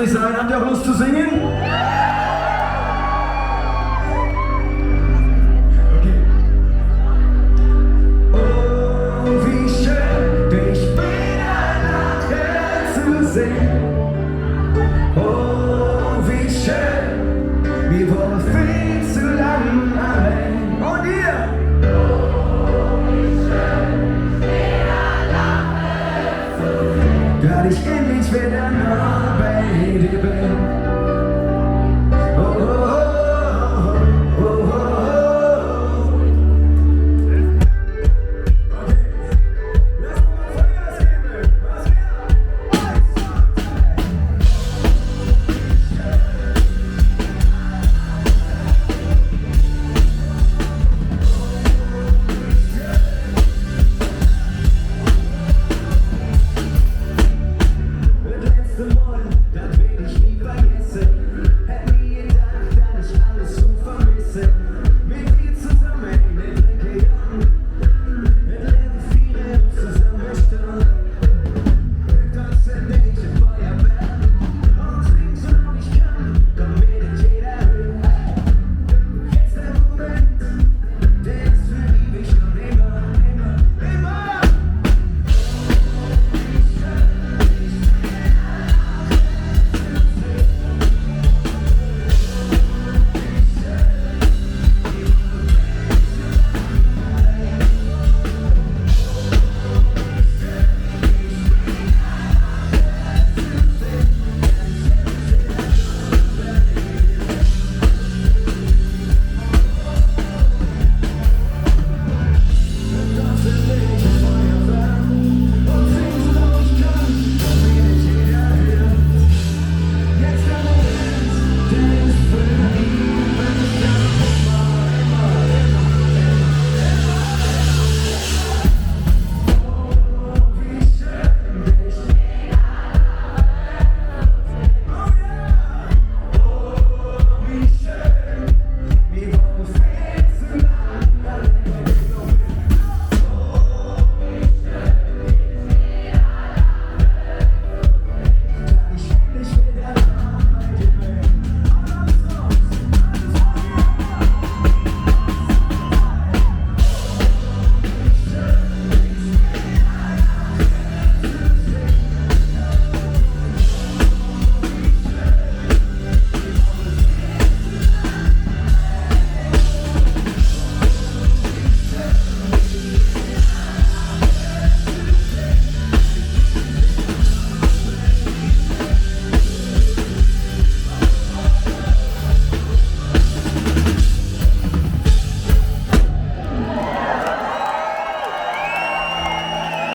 nicht sein. Habt ihr auch Lust zu singen? Okay. Oh, wie schön, dich wieder nachher zu sehen. Oh, wie schön, wir waren viel zu lang allein. Und ihr? Da ich endlich wieder nah bei dir bin. Oh, oh, oh, oh, oh, oh. Okay, lass mal Vollgas geben. Was wir? 1, 2, 3. The